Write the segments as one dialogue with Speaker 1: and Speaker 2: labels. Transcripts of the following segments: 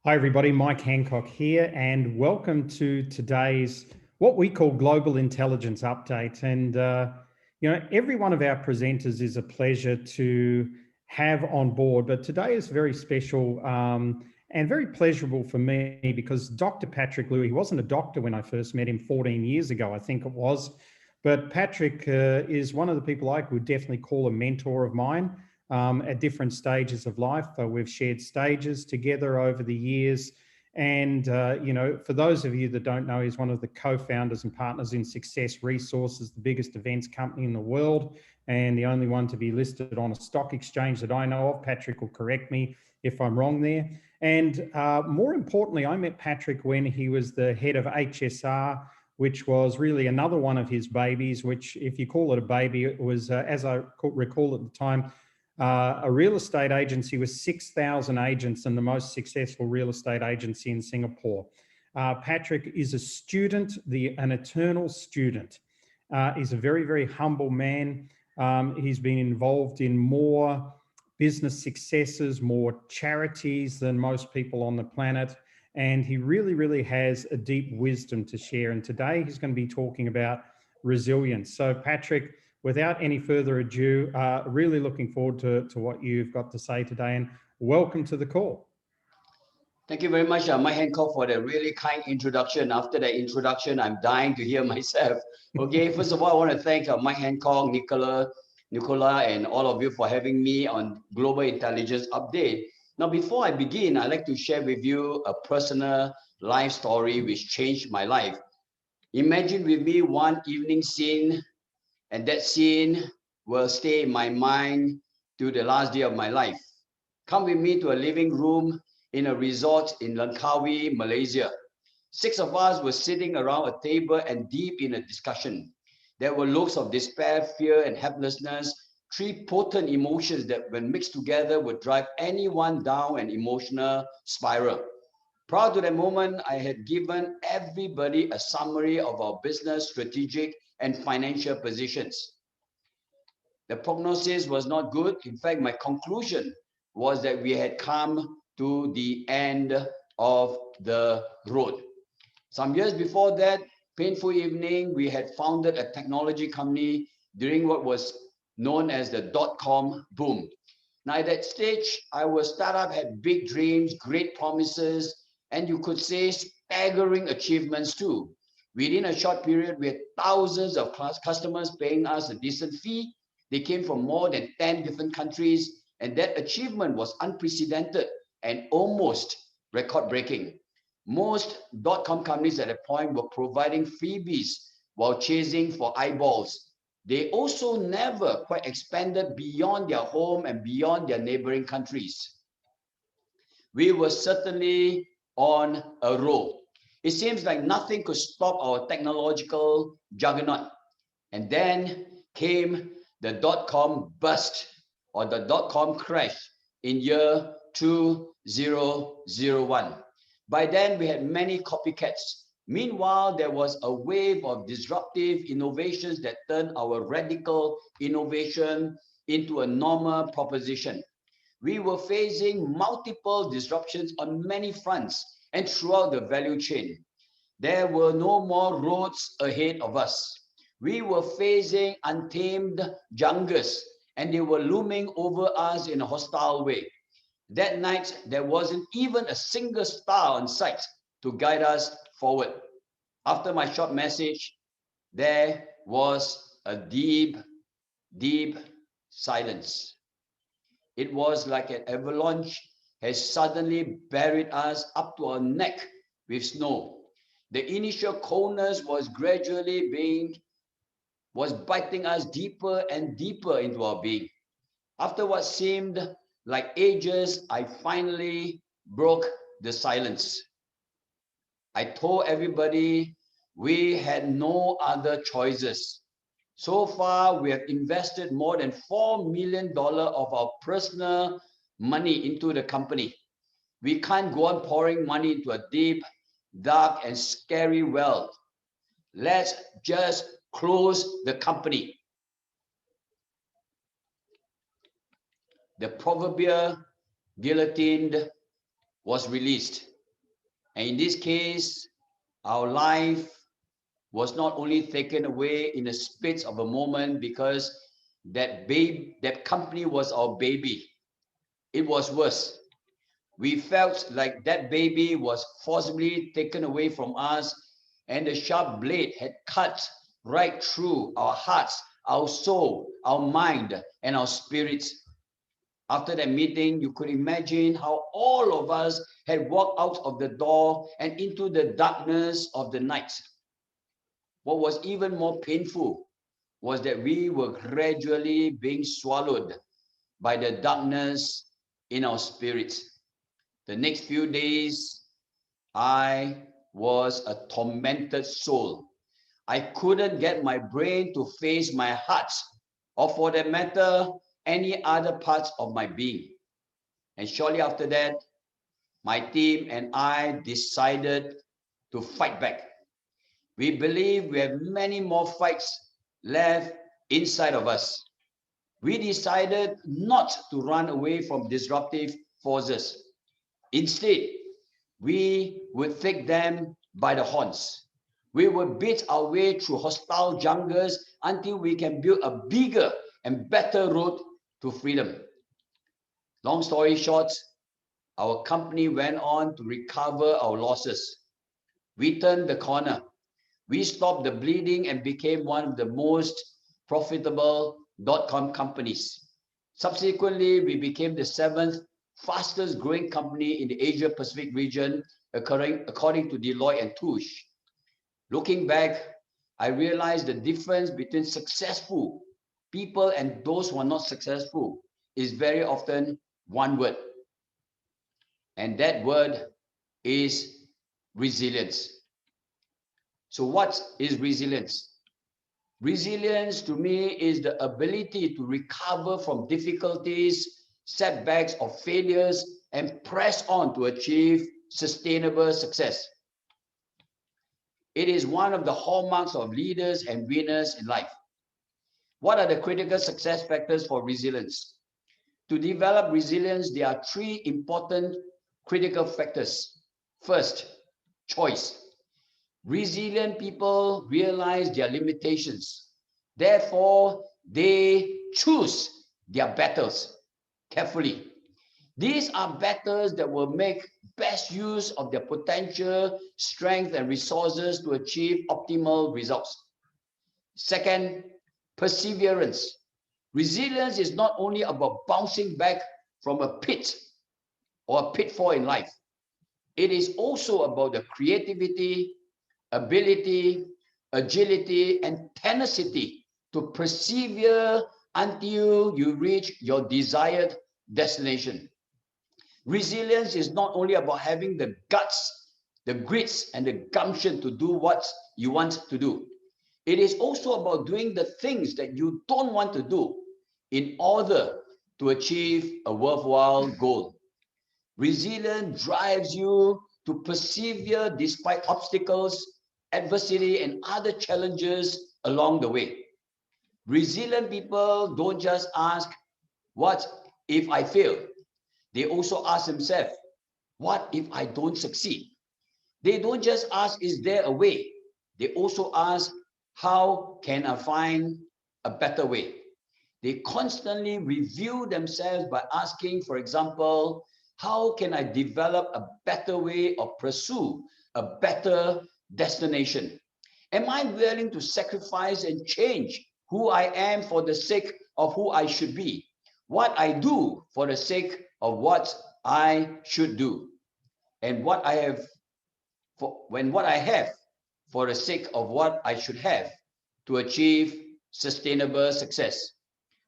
Speaker 1: Hi everybody, Mike Hancock here, and welcome to today's what we call Global Intelligence Update. And every one of our presenters is a pleasure to have on board, but today is very special and very pleasurable for me because Dr. Patrick Liew, he wasn't a doctor when I first met him 14 years ago, I think it was, but Patrick is one of the people I would definitely call a mentor of mine. At different stages of life. We've shared stages together over the years. And, for those of you that don't know, he's one of the co-founders and partners in Success Resources, the biggest events company in the world, and the only one to be listed on a stock exchange that I know of. Patrick will correct me if I'm wrong there. And more importantly, I met Patrick when he was the head of HSR, which was really another one of his babies, which if you call it a baby, it was, as I recall at the time, a real estate agency with 6,000 agents and the most successful real estate agency in Singapore. Patrick is a student, an eternal student. He's a very, very humble man. He's been involved in more business successes, more charities than most people on the planet. And he really, really has a deep wisdom to share. And today he's going to be talking about resilience. So Patrick, without any further ado, really looking forward to what you've got to say today, and welcome to the call.
Speaker 2: Thank you very much, Mike Hancock, for the really kind introduction. After that introduction, I'm dying to hear myself. Okay, first of all, I want to thank Mike Hancock, Nicola, and all of you for having me on Global Intelligence Update. Now, before I begin, I'd like to share with you a personal life story which changed my life. Imagine with me one evening scene, and that scene will stay in my mind to the last day of my life. Come with me to a living room in a resort in Langkawi, Malaysia. 6 of us were sitting around a table and deep in a discussion. There were looks of despair, fear, and helplessness, three potent emotions that when mixed together would drive anyone down an emotional spiral. Prior to that moment, I had given everybody a summary of our business, strategic, and financial positions. The prognosis was not good. In fact, my conclusion was that we had come to the end of the road. Some years before that, painful evening, we had founded a technology company during what was known as the dot-com boom. Now at that stage, our startup had big dreams, great promises, and you could say staggering achievements too. Within a short period, we had thousands of customers paying us a decent fee. They came from more than 10 different countries, and that achievement was unprecedented and almost record-breaking. Most dot-com companies at that point were providing freebies while chasing for eyeballs. They also never quite expanded beyond their home and beyond their neighboring countries. We were certainly on a roll. It seems like nothing could stop our technological juggernaut. And then came the dot-com bust or the dot-com crash in year 2001. By then, we had many copycats. Meanwhile, there was a wave of disruptive innovations that turned our radical innovation into a normal proposition. We were facing multiple disruptions on many fronts and throughout the value chain. There were no more roads ahead of us. We were facing untamed jungles, and they were looming over us in a hostile way. That night, there wasn't even a single star on sight to guide us forward. After my short message, there was a deep, deep silence. It was like an avalanche has suddenly buried us up to our neck with snow. The initial coldness was gradually biting us deeper and deeper into our being. After what seemed like ages, I finally broke the silence. I told everybody we had no other choices. So far, we have invested more than $4 million of our personal money into the company. We can't go on pouring money into a deep, dark, and scary well. Let's just close the company. The proverbial guillotine was released. And in this case, our life was not only taken away in a split of a moment because that company was our baby. It was worse. We felt like that baby was forcibly taken away from us, and the sharp blade had cut right through our hearts, our soul, our mind, and our spirits. After that meeting, you could imagine how all of us had walked out of the door and into the darkness of the night. What was even more painful was that we were gradually being swallowed by the darkness in our spirits. The next few days, I was a tormented soul. I couldn't get my brain to face my heart, or for that matter, any other parts of my being. And shortly after that, my team and I decided to fight back. We believe we have many more fights left inside of us. We decided not to run away from disruptive forces. Instead, we would take them by the horns. We would beat our way through hostile jungles until we can build a bigger and better road to freedom. Long story short, our company went on to recover our losses. We turned the corner. We stopped the bleeding and became one of the most profitable .com companies. Subsequently, we became the 7th fastest growing company in the Asia Pacific region, according to Deloitte and Touche. Looking back, I realized the difference between successful people and those who are not successful is very often one word. And that word is resilience. So what is resilience? Resilience to me is the ability to recover from difficulties, setbacks, or failures and press on to achieve sustainable success. It is one of the hallmarks of leaders and winners in life. What are the critical success factors for resilience? To develop resilience, there are 3 important critical factors. First, choice. Resilient people realize their limitations. Therefore, they choose their battles carefully. These are battles that will make best use of their potential, strength, and resources to achieve optimal results. Second, perseverance. Resilience is not only about bouncing back from a pit or a pitfall in life. It is also about the creativity, ability, agility, and tenacity to persevere until you reach your desired destination. Resilience is not only about having the guts, the grits, and the gumption to do what you want to do. It is also about doing the things that you don't want to do in order to achieve a worthwhile goal. Resilience drives you to persevere despite obstacles, adversity, and other challenges along the way. Resilient people don't just ask, what if I fail? They also ask themselves, what if I don't succeed? They don't just ask, is there a way? They also ask, how can I find a better way? They constantly review themselves by asking, for example, how can I develop a better way or pursue a better destination? Am I willing to sacrifice and change who I am for the sake of who I should be? What I do for the sake of what I should do? And what I have for the sake of what I should have to achieve sustainable success.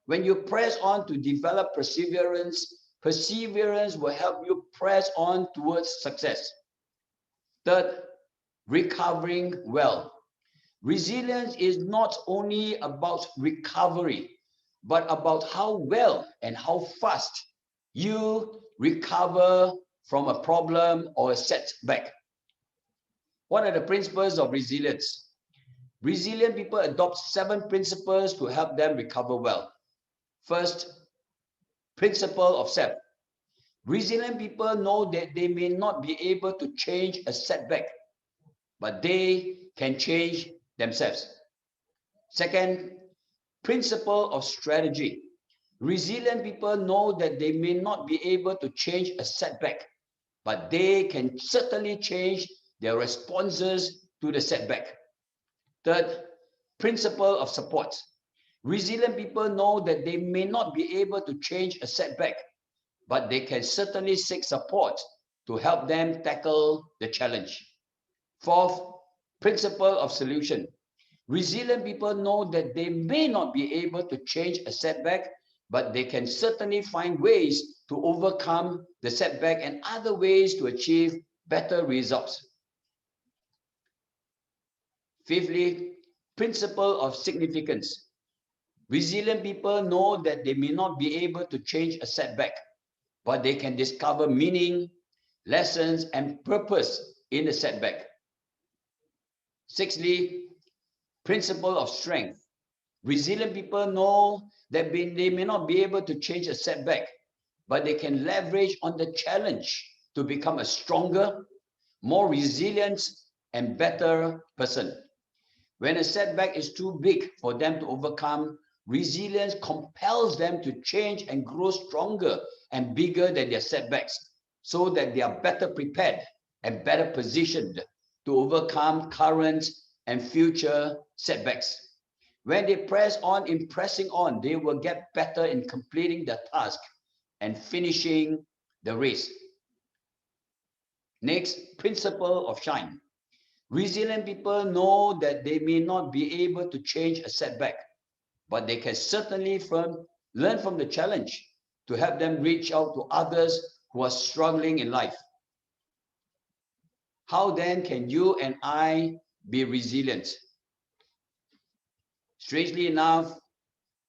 Speaker 2: When you press on to develop perseverance, perseverance will help you press on towards success. Third, recovering well. Resilience is not only about recovery, but about how well and how fast you recover from a problem or a setback. What are the principles of resilience? Resilient people adopt 7 principles to help them recover well. First, principle of self. Resilient people know that they may not be able to change a setback, but they can change themselves. Second, principle of strategy. Resilient people know that they may not be able to change a setback, but they can certainly change their responses to the setback. Third, principle of support. Resilient people know that they may not be able to change a setback, but they can certainly seek support to help them tackle the challenge. Fourth, principle of solution. Resilient people know that they may not be able to change a setback, but they can certainly find ways to overcome the setback and other ways to achieve better results. Fifthly, principle of significance. Resilient people know that they may not be able to change a setback, but they can discover meaning, lessons, and purpose in the setback. Sixthly, principle of strength. Resilient people know that they may not be able to change a setback, but they can leverage on the challenge to become a stronger, more resilient, and better person. When a setback is too big for them to overcome, resilience compels them to change and grow stronger and bigger than their setbacks, so that they are better prepared and better positioned to overcome current and future setbacks. When they press on in pressing on, they will get better in completing the task and finishing the race. Next, principle of shine. Resilient people know that they may not be able to change a setback, but they can certainly learn from the challenge to help them reach out to others who are struggling in life. How then can you and I be resilient? Strangely enough,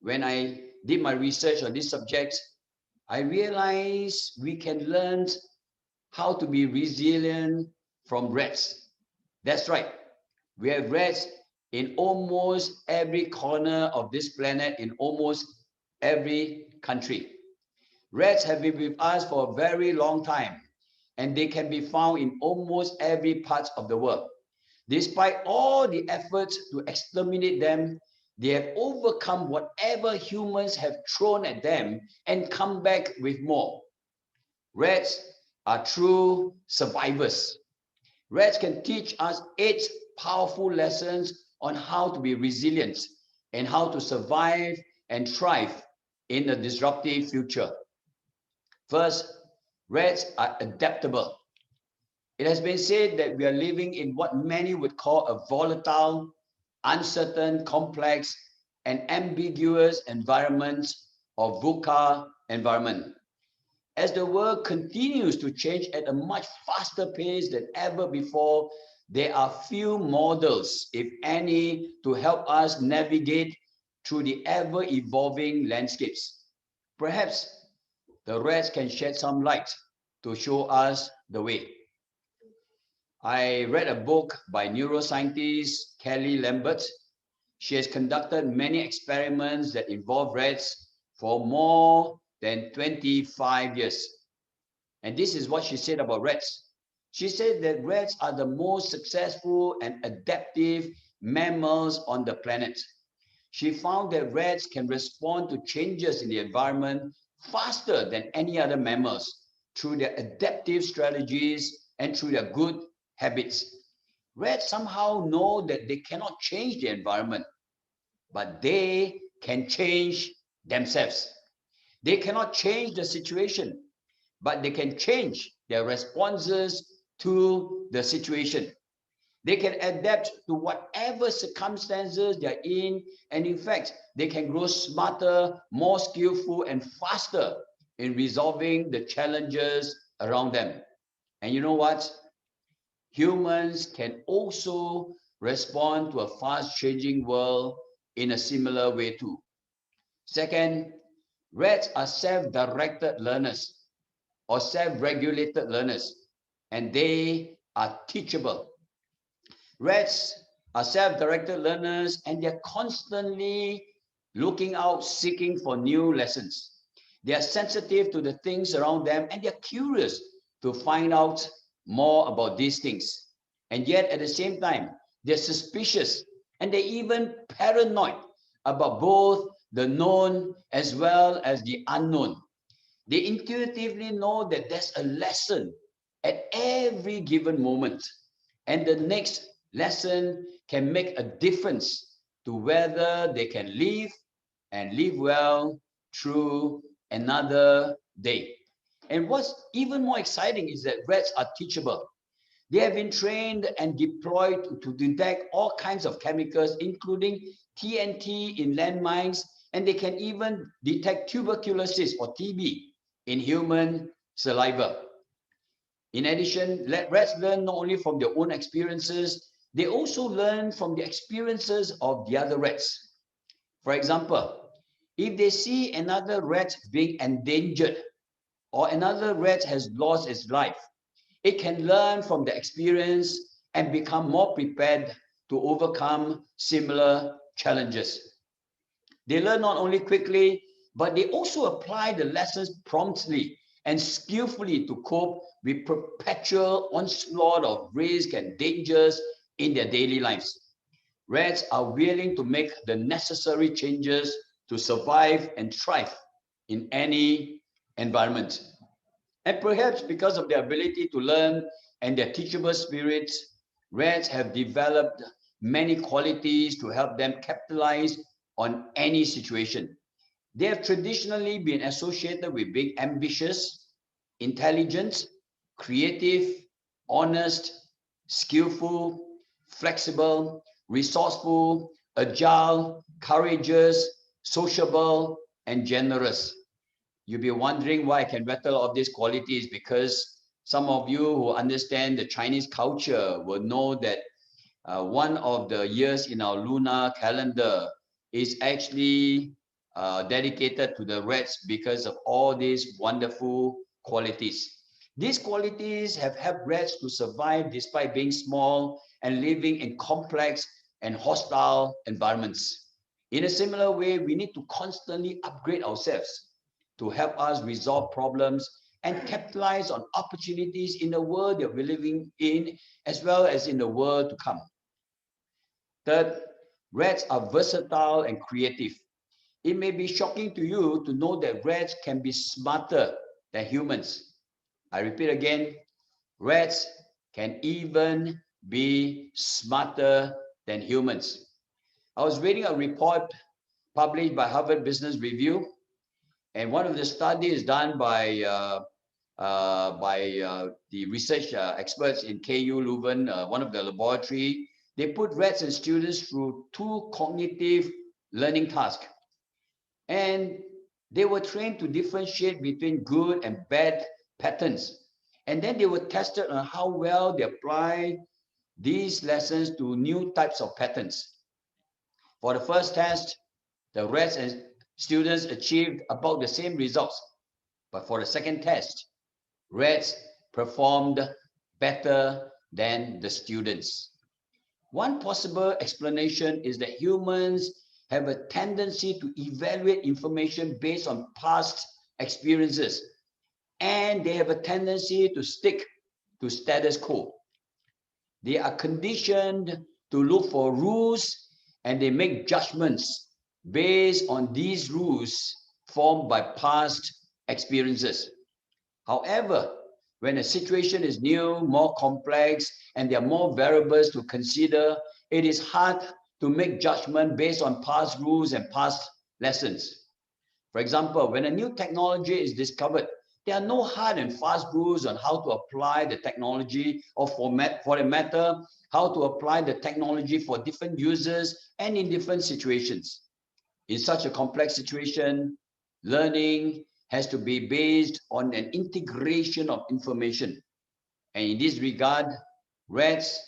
Speaker 2: when I did my research on this subject, I realized we can learn how to be resilient from rats. That's right. We have rats in almost every corner of this planet, in almost every country. Rats have been with us for a very long time, and they can be found in almost every part of the world. Despite all the efforts to exterminate them, they have overcome whatever humans have thrown at them and come back with more. Rats are true survivors. Rats can teach us 8 powerful lessons on how to be resilient and how to survive and thrive in a disruptive future. First, rats are adaptable. It has been said that we are living in what many would call a volatile, uncertain, complex, and ambiguous environment, or VUCA environment. As the world continues to change at a much faster pace than ever before, there are few models, if any, to help us navigate through the ever-evolving landscapes. Perhaps the rats can shed some light to show us the way. I read a book by neuroscientist Kelly Lambert. She has conducted many experiments that involve rats for more than 25 years. And this is what she said about rats. She said that rats are the most successful and adaptive mammals on the planet. She found that rats can respond to changes in the environment faster than any other mammals through their adaptive strategies and through their good habits. Rats somehow know that they cannot change the environment, but they can change themselves. They cannot change the situation, but they can change their responses to the situation. They can adapt to whatever circumstances they're in fact, they can grow smarter, more skillful, and faster in resolving the challenges around them. And you know what? Humans can also respond to a fast-changing world in a similar way too. Second, rats are self-directed learners or self-regulated learners, and they are teachable. Rats are self-directed learners, and they're constantly looking out, seeking for new lessons. They are sensitive to the things around them, and they're curious to find out more about these things. And yet, at the same time, they're suspicious and they're even paranoid about both the known as well as the unknown. They intuitively know that there's a lesson at every given moment, and the next lesson can make a difference to whether they can live and live well through another day. And what's even more exciting is that rats are teachable. They have been trained and deployed to detect all kinds of chemicals, including TNT in landmines, and they can even detect tuberculosis or TB in human saliva. In addition, rats learn not only from their own experiences, they also learn from the experiences of the other rats. For example, if they see another rat being endangered or another rat has lost its life, it can learn from the experience and become more prepared to overcome similar challenges. They learn not only quickly, but they also apply the lessons promptly and skillfully to cope with perpetual onslaught of risk and dangers in their daily lives. Rats are willing to make the necessary changes to survive and thrive in any environment. And perhaps because of their ability to learn and their teachable spirits, rats have developed many qualities to help them capitalize on any situation. They have traditionally been associated with being ambitious, intelligent, creative, honest, skillful, flexible, resourceful, agile, courageous, sociable, and generous. You'll be wondering why I can rattle off these qualities, because some of you who understand the Chinese culture will know that one of the years in our lunar calendar is actually dedicated to the rats because of all these wonderful qualities. These qualities have helped rats to survive despite being small and living in complex and hostile environments. In a similar way, we need to constantly upgrade ourselves to help us resolve problems and capitalize on opportunities in the world that we're living in, as well as in the world to come. Third, rats are versatile and creative. It may be shocking to you to know that rats can be smarter than humans. I repeat again, rats can even be smarter than humans. I was reading a report published by Harvard Business Review, and one of the studies done by the research experts in KU Leuven, one of the laboratory, they put rats and students through 2 cognitive learning tasks. And they were trained to differentiate between good and bad patterns. And then they were tested on how well they apply these lessons to new types of patterns. For the first test, the rats and students achieved about the same results. But for the second test, rats performed better than the students. One possible explanation is that humans have a tendency to evaluate information based on past experiences, and they have a tendency to stick to status quo. They are conditioned to look for rules, and they make judgments based on these rules formed by past experiences. However, when a situation is new, more complex, and there are more variables to consider, it is hard to make judgment based on past rules and past lessons. For example, when a new technology is discovered, there are no hard and fast rules on how to apply the technology, or for the matter, how to apply the technology for different users and in different situations. In such a complex situation, learning has to be based on an integration of information. And in this regard, rats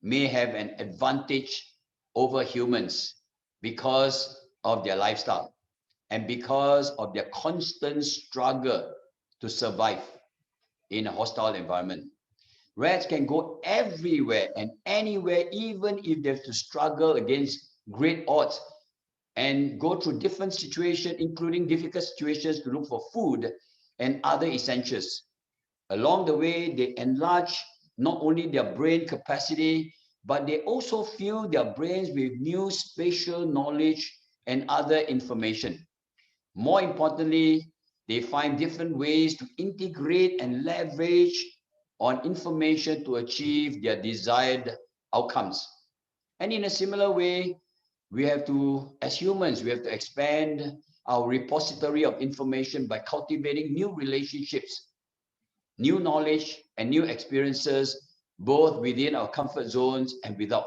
Speaker 2: may have an advantage over humans because of their lifestyle and because of their constant struggle to survive in a hostile environment. Rats can go everywhere and anywhere, even if they have to struggle against great odds and go through different situations, including difficult situations, to look for food and other essentials. Along the way, they enlarge not only their brain capacity, but they also fill their brains with new spatial knowledge and other information. More importantly, they find different ways to integrate and leverage on information to achieve their desired outcomes. And in a similar way, we have to, as humans, we have to expand our repository of information by cultivating new relationships, new knowledge, and new experiences, both within our comfort zones and without.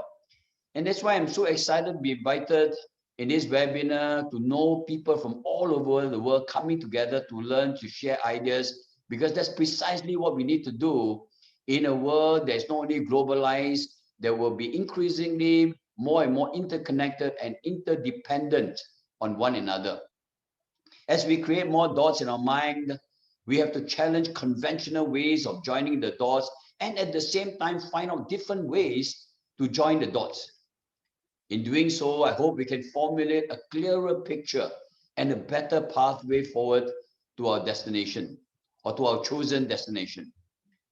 Speaker 2: And that's why I'm so excited to be invited in this webinar to know people from all over the world coming together to learn, to share ideas, because that's precisely what we need to do in a world that's not only globalized, that will be increasingly more and more interconnected and interdependent on one another. As we create more dots in our mind, we have to challenge conventional ways of joining the dots and at the same time find out different ways to join the dots. In doing so, I hope we can formulate a clearer picture and a better pathway forward to our destination or to our chosen destination.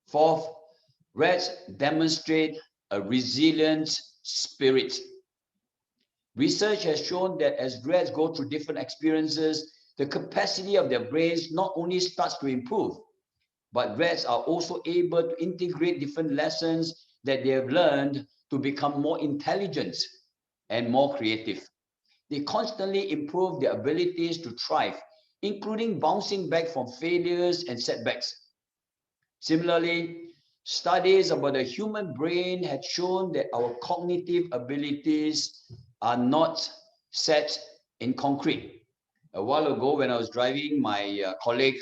Speaker 2: Fourth, rats demonstrate a resilient spirit. Research has shown that as rats go through different experiences, the capacity of their brains not only starts to improve, but rats are also able to integrate different lessons that they have learned to become more intelligent and more creative. They constantly improve their abilities to thrive, including bouncing back from failures and setbacks. Similarly, studies about the human brain had shown that our cognitive abilities are not set in concrete. A while ago, when I was driving my colleague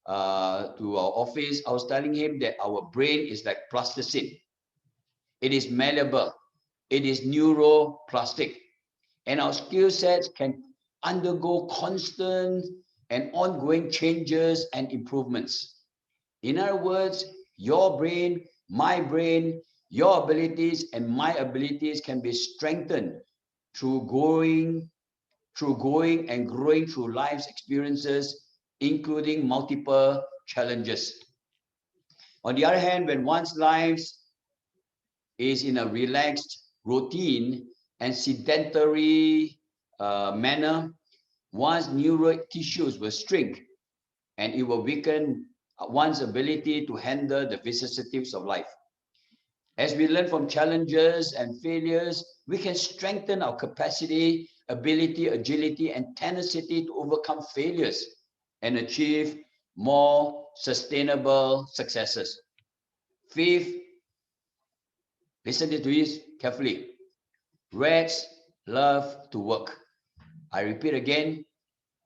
Speaker 2: to our office, I was telling him that our brain is like plasticine. It is malleable. It is neuroplastic. And our skill sets can undergo constant and ongoing changes and improvements. In other words, your brain, my brain, your abilities and my abilities can be strengthened through going and growing through life's experiences, including multiple challenges. On the other hand, when one's life is in a relaxed routine and sedentary manner, one's neural tissues will shrink and it will weaken one's ability to handle the vicissitudes of life. As we learn from challenges and failures, we can strengthen our capacity, ability, agility, and tenacity to overcome failures and achieve more sustainable successes. Fifth, listen to this carefully. Rats love to work. I repeat again,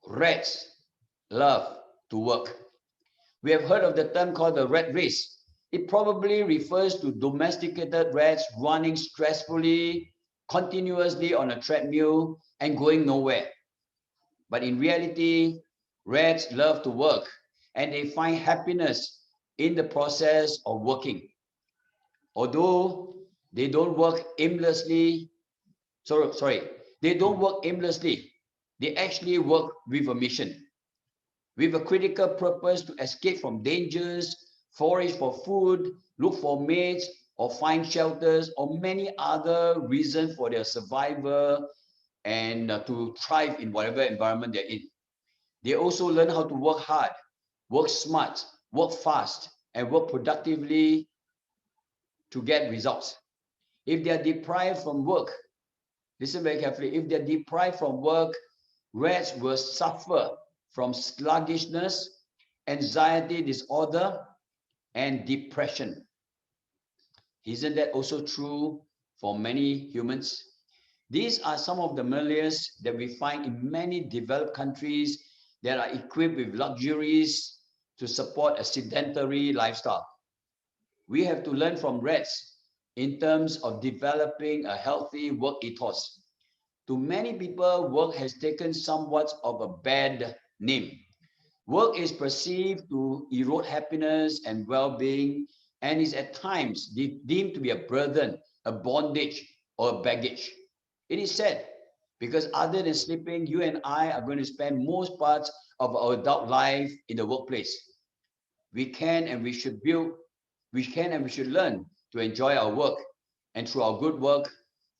Speaker 2: rats love to work. We have heard of the term called the rat race. It probably refers to domesticated rats running stressfully, continuously on a treadmill and going nowhere. But in reality, rats love to work and they find happiness in the process of working. Although they don't work aimlessly, they don't work aimlessly. They actually work with a mission, with a critical purpose to escape from dangers, forage for food, look for mates, or find shelters, or many other reasons for their survival and to thrive in whatever environment they're in. They also learn how to work hard, work smart, work fast, and work productively to get results. If they are deprived from work, listen very carefully, if they're deprived from work, rats will suffer from sluggishness, anxiety disorder, and depression. Isn't that also true for many humans? These are some of the maladies that we find in many developed countries that are equipped with luxuries to support a sedentary lifestyle. We have to learn from rats in terms of developing a healthy work ethos. To many people, work has taken somewhat of a bad name. Work is perceived to erode happiness and well-being and is at times deemed to be a burden, a bondage, or a baggage. It is said Because other than sleeping, you and I are going to spend most parts of our adult life in the workplace. We can and we should learn to enjoy our work, and through our good work,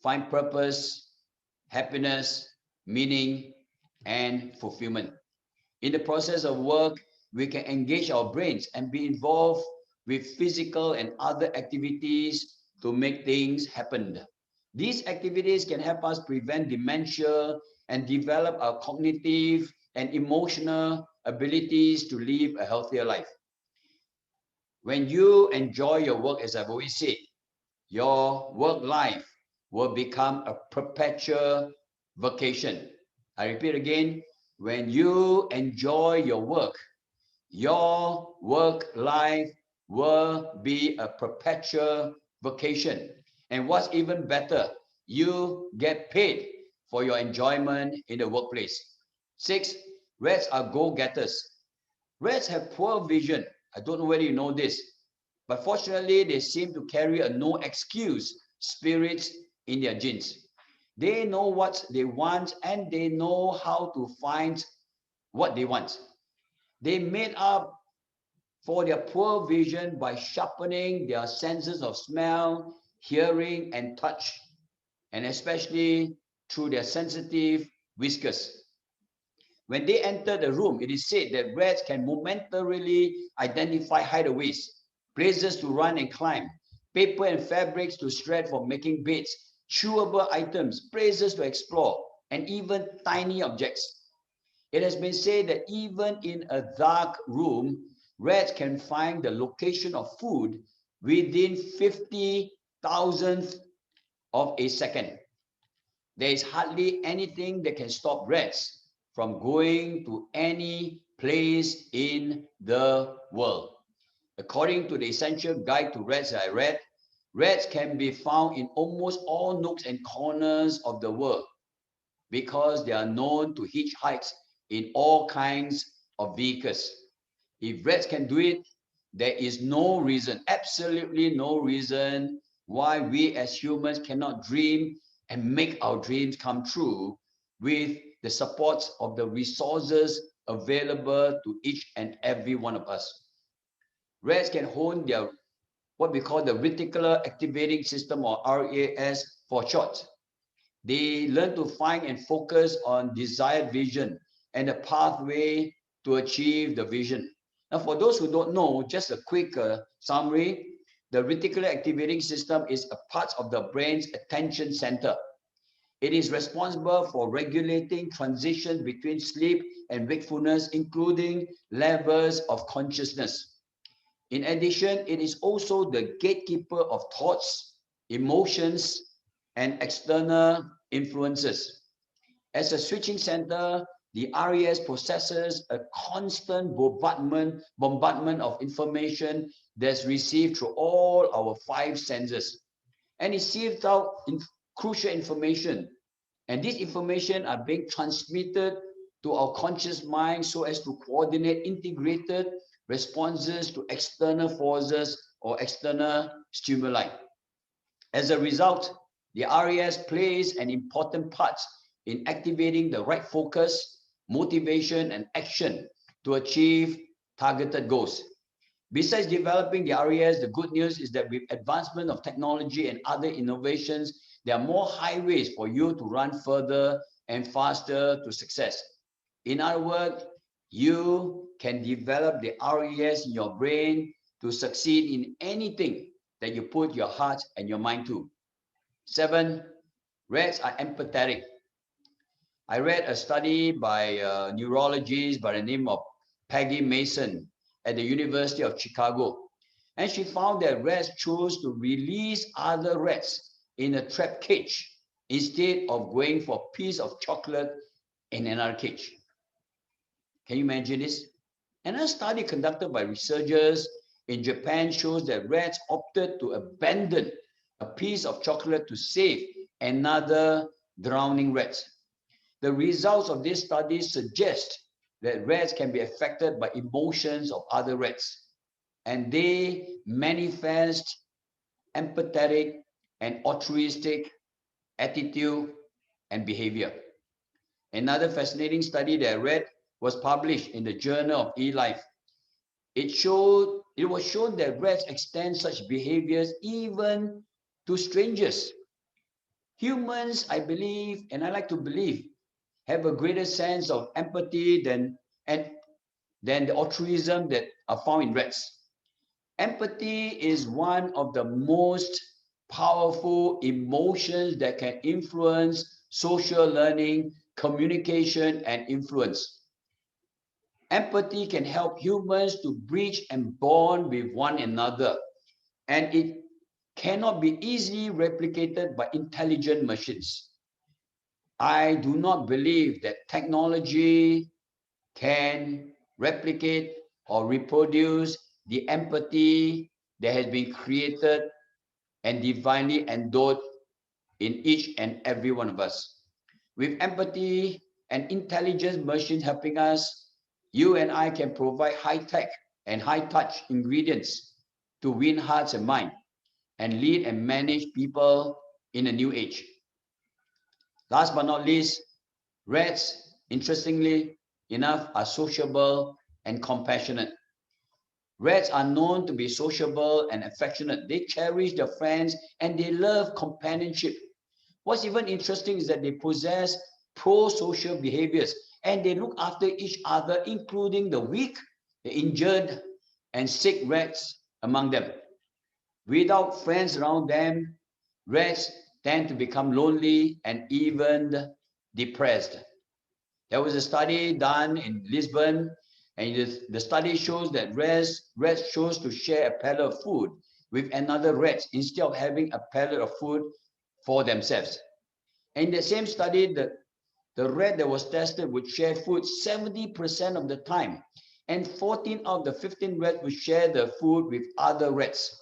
Speaker 2: find purpose, happiness, meaning, and fulfillment. In the process of work, we can engage our brains and be involved with physical and other activities to make things happen. These activities can help us prevent dementia and develop our cognitive and emotional abilities to live a healthier life. When you enjoy your work, as I've always said, your work life will become a perpetual vacation. I repeat again, when you enjoy your work life will be a perpetual vacation. And what's even better, you get paid for your enjoyment in the workplace. 6, rats are go-getters. Rats have poor vision. I don't know whether you know this, but fortunately, they seem to carry a no excuse spirit in their genes. They know what they want and they know how to find what they want. They made up for their poor vision by sharpening their senses of smell, hearing, and touch, and especially through their sensitive whiskers. When they enter the room, it is said that rats can momentarily identify hideaways, places to run and climb, paper and fabrics to shred for making beds, chewable items, places to explore, and even tiny objects. It has been said that even in a dark room, rats can find the location of food within 50 thousandth of a second. There is hardly anything that can stop rats from going to any place in the world. According to the Essential Guide to Rats that I read, rats can be found in almost all nooks and corners of the world because they are known to hitchhike in all kinds of vehicles. If rats can do it, there is no reason, absolutely no reason, why we as humans cannot dream and make our dreams come true with the support of the resources available to each and every one of us. Rats can hone their what we call the reticular activating system, or RAS for short. They learn to find and focus on desired vision and the pathway to achieve the vision. Now, for those who don't know, just a quick summary, the reticular activating system is a part of the brain's attention center. It is responsible for regulating transition between sleep and wakefulness, including levels of consciousness. In addition, it is also the gatekeeper of thoughts, emotions, and external influences. As a switching center, the RAS processes a constant bombardment of information that's received through all our 5 senses. And it sieves out crucial information. And this information are being transmitted to our conscious mind so as to coordinate integrated responses to external forces or external stimuli. As a result, the RAS plays an important part in activating the right focus, motivation, and action to achieve targeted goals. Besides developing the RAS, the good news is that with advancement of technology and other innovations, there are more highways for you to run further and faster to success. In other words, you can develop the RAS in your brain to succeed in anything that you put your heart and your mind to. 7, rats are empathetic. I read a study by a neurologist by the name of Peggy Mason at the University of Chicago. And she found that rats chose to release other rats in a trap cage instead of going for a piece of chocolate in another cage. Can you imagine this? Another study conducted by researchers in Japan shows that rats opted to abandon a piece of chocolate to save another drowning rat. The results of this study suggest that rats can be affected by emotions of other rats, and they manifest empathetic and altruistic attitude and behavior. Another fascinating study that I read was published in the Journal of eLife. It was shown that rats extend such behaviors even to strangers. Humans, I believe, and I like to believe, have a greater sense of empathy than the altruism that are found in rats. Empathy is one of the most powerful emotions that can influence social learning, communication, and influence. Empathy can help humans to bridge and bond with one another, and it cannot be easily replicated by intelligent machines. I do not believe that technology can replicate or reproduce the empathy that has been created and divinely endowed in each and every one of us. With empathy and intelligent machines helping us, you and I can provide high-tech and high-touch ingredients to win hearts and minds and lead and manage people in a new age. Last but not least, rats, interestingly enough, are sociable and compassionate. Rats are known to be sociable and affectionate. They cherish their friends and they love companionship. What's even interesting is that they possess pro-social behaviors and they look after each other, including the weak, the injured, and sick rats among them. Without friends around them, rats tend to become lonely and even depressed. There was a study done in Lisbon, and the study shows that rats chose to share a pellet of food with another rat instead of having a pellet of food for themselves. In the same study, the rat that was tested would share food 70% of the time, and 14 out of the 15 rats would share the food with other rats.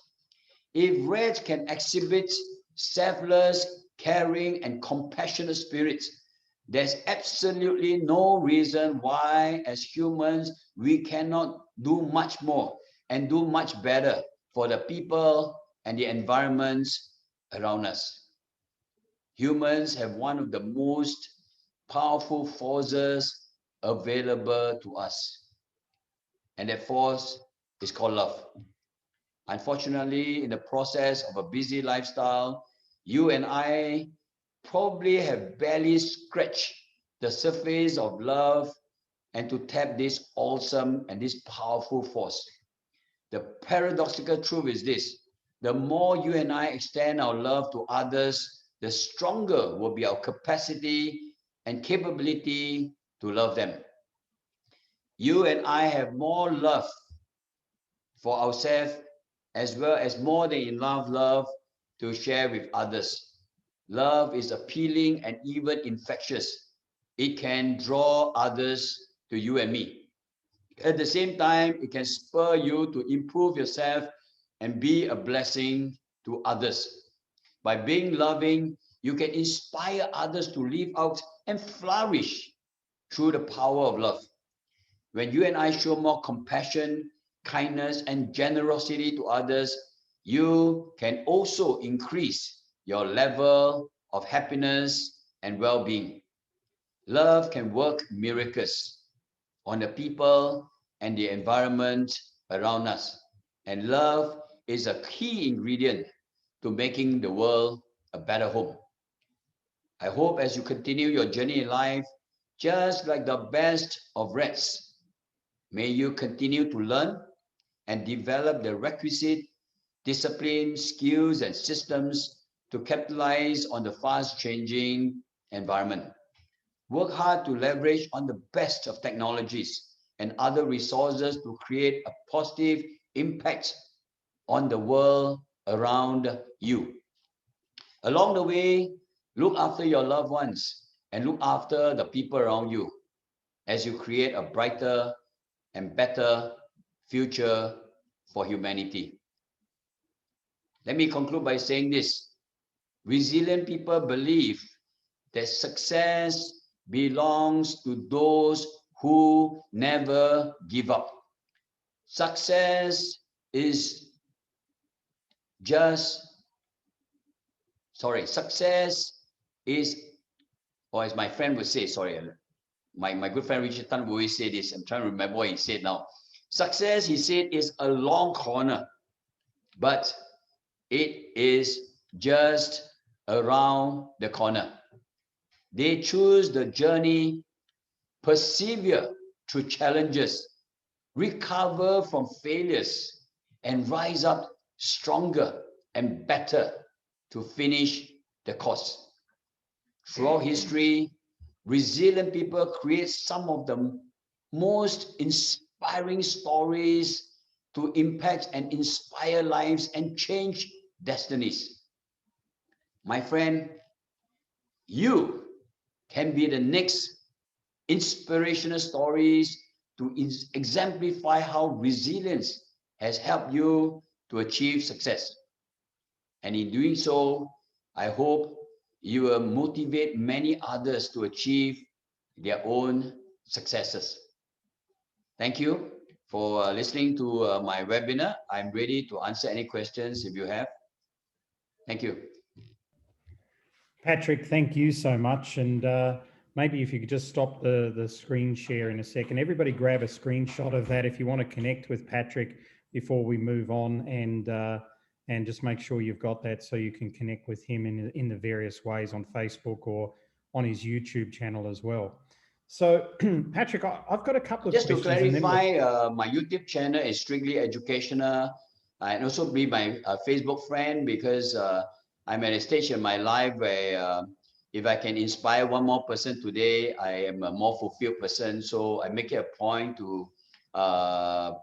Speaker 2: If rats can exhibit selfless, caring, and compassionate spirits, there's absolutely no reason why, as humans, we cannot do much more and do much better for the people and the environments around us. Humans have one of the most powerful forces available to us, and that force is called love. Unfortunately, in the process of a busy lifestyle, you and I probably have barely scratched the surface of love and to tap this awesome and this powerful force. The paradoxical truth is this: the more you and I extend our love to others, the stronger will be our capacity and capability to love them. You and I have more love for ourselves as well as more than enough love to share with others. Love is appealing and even infectious. It can draw others to you and me. At the same time, it can spur you to improve yourself and be a blessing to others. By being loving, you can inspire others to live out and flourish through the power of love. When you and I show more compassion, kindness, and generosity to others, you can also increase your level of happiness and well-being. Love can work miracles on the people and the environment around us. And love is a key ingredient to making the world a better home. I hope as you continue your journey in life, just like the best of rats, may you continue to learn and develop the requisite discipline, skills, and systems to capitalize on the fast-changing environment. Work hard to leverage on the best of technologies and other resources to create a positive impact on the world around you. Along the way, look after your loved ones and look after the people around you as you create a brighter and better future for humanity. Let me conclude by saying this: resilient people believe that success belongs to those who never give up. Success is just, success is, or as my friend would say, sorry, my good friend Richard Tan would always say this. I'm trying to remember what he said now. Success, he said, is a long corner, but it is just around the corner. They choose the journey, persevere through challenges, recover from failures, and rise up stronger and better to finish the course. Throughout history, resilient people create some of the most inspiring stories to impact and inspire lives and change destinies. My friend, you can be the next inspirational stories to exemplify how resilience has helped you to achieve success. And in doing so, I hope you will motivate many others to achieve their own successes. Thank you for listening to my webinar. I'm ready to answer any questions if you have. Thank you.
Speaker 1: Patrick, thank you so much. And maybe if you could just stop the screen share in a second. Everybody grab a screenshot of that if you want to connect with Patrick before we move on, and just make sure you've got that so you can connect with him in the various ways on Facebook or on his YouTube channel as well. So Patrick, I've got a couple of
Speaker 2: just
Speaker 1: questions.
Speaker 2: Just to clarify, my YouTube channel is strictly educational, and also be my Facebook friend, because I'm at a stage in my life where if I can inspire one more person today, I am a more fulfilled person. So I make it a point to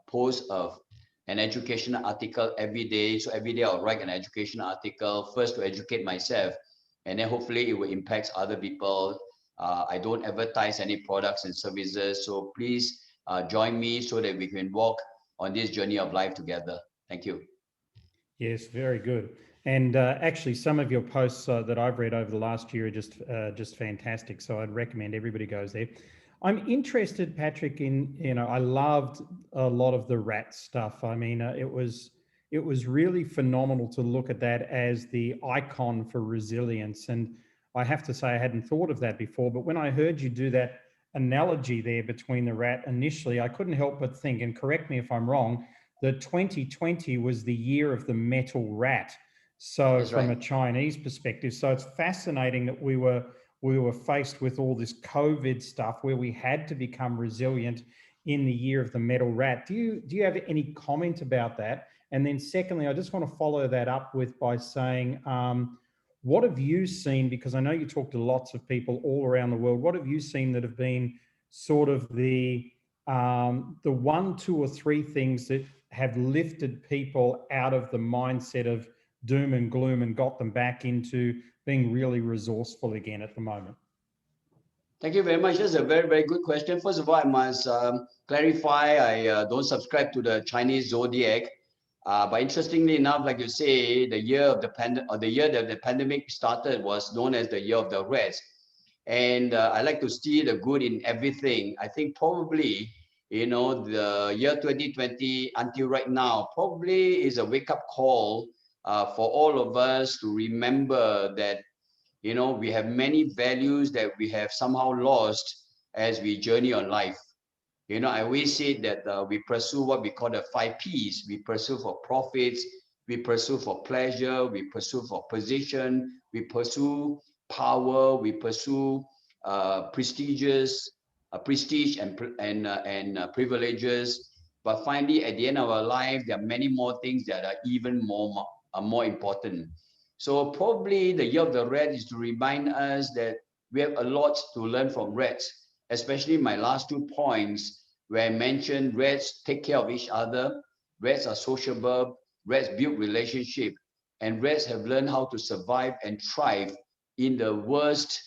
Speaker 2: post an educational article every day. So every day I'll write an educational article, first to educate myself, and then hopefully it will impact other people. I don't advertise any products and services. So please join me so that we can walk on this journey of life together. Thank you.
Speaker 1: Yes, very good. And actually, some of your posts that I've read over the last year are just fantastic. So I'd recommend everybody goes there. I'm interested, Patrick, in, I loved a lot of the rat stuff. I mean, it was really phenomenal to look at that as the icon for resilience. And I have to say, I hadn't thought of that before, but when I heard you do that analogy there between the rat initially, I couldn't help but think, and correct me if I'm wrong, that 2020 was the year of the metal rat. So that's from right. A Chinese perspective. So it's fascinating that we were faced with all this COVID stuff where we had to become resilient in the year of the metal rat. Do you have any comment about that? And then secondly, I just want to follow that up by saying, what have you seen? Because I know you talk to lots of people all around the world. What have you seen that have been sort of the 1, 2, or 3 things that have lifted people out of the mindset of doom and gloom and got them back into being really resourceful again at the moment?
Speaker 2: Thank you very much. That's a very, very good question. First of all, I must clarify, I don't subscribe to the Chinese zodiac. But interestingly enough, like you say, the year of the year that the pandemic started was known as the year of the rats. And I like to see the good in everything. I think probably, the year 2020 until right now probably is a wake-up call for all of us to remember that, we have many values that we have somehow lost as we journey on life. I always say that we pursue what we call the 5 Ps. We pursue for profits, we pursue for pleasure, we pursue for position, we pursue power, we pursue prestige and privileges. But finally, at the end of our life, there are many more things that are even more important. So probably the year of the rat is to remind us that we have a lot to learn from rats, especially my last 2 points where I mentioned rats take care of each other, rats are sociable, rats build relationship, and rats have learned how to survive and thrive in the worst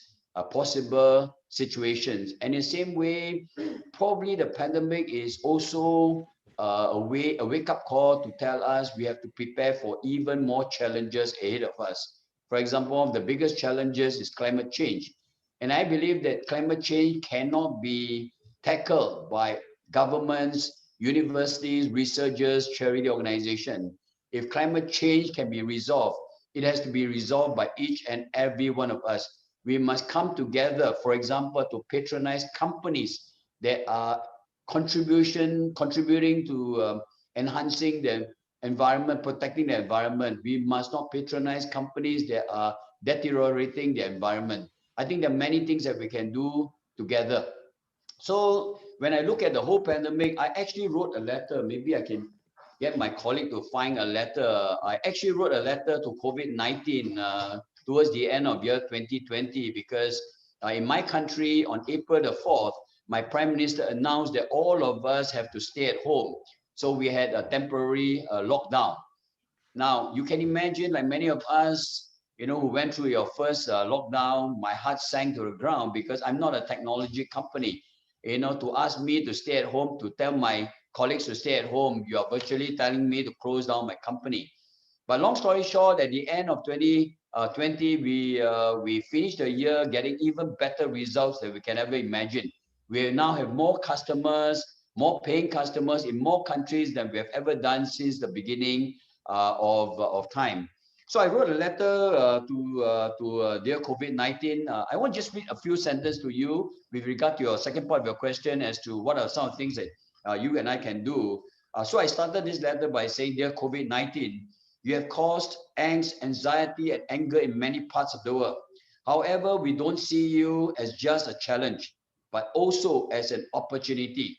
Speaker 2: possible situations. And in the same way, probably the pandemic is also a wake-up call to tell us we have to prepare for even more challenges ahead of us. For example, one of the biggest challenges is climate change. And I believe that climate change cannot be tackled by governments, universities, researchers, charity organizations. If climate change can be resolved, it has to be resolved by each and every one of us. we must come together, for example, to patronize companies that are contributing to enhancing the environment, protecting the environment. We must not patronize companies that are deteriorating the environment. I think there are many things that we can do together. So when I look at the whole pandemic, I actually wrote a letter. Maybe I can get my colleague to find a letter. I actually wrote a letter to COVID-19 towards the end of year 2020, because in my country on April the 4th, my Prime Minister announced that all of us have to stay at home. So we had a temporary lockdown. Now, you can imagine, like many of us, who went through your first lockdown, my heart sank to the ground, because I'm not a technology company. To ask me to stay at home, to tell my colleagues to stay at home, you are virtually telling me to close down my company. But long story short, at the end of 2020, we finished the year getting even better results than we can ever imagine. We now have more customers, more paying customers in more countries than we have ever done since the beginning of time. So I wrote a letter to dear COVID-19. I won't just read a few sentences to you with regard to your second part of your question as to what are some of the things that you and I can do. So I started this letter by saying, dear COVID-19, you have caused angst, anxiety, and anger in many parts of the world. However, we don't see you as just a challenge, but also as an opportunity.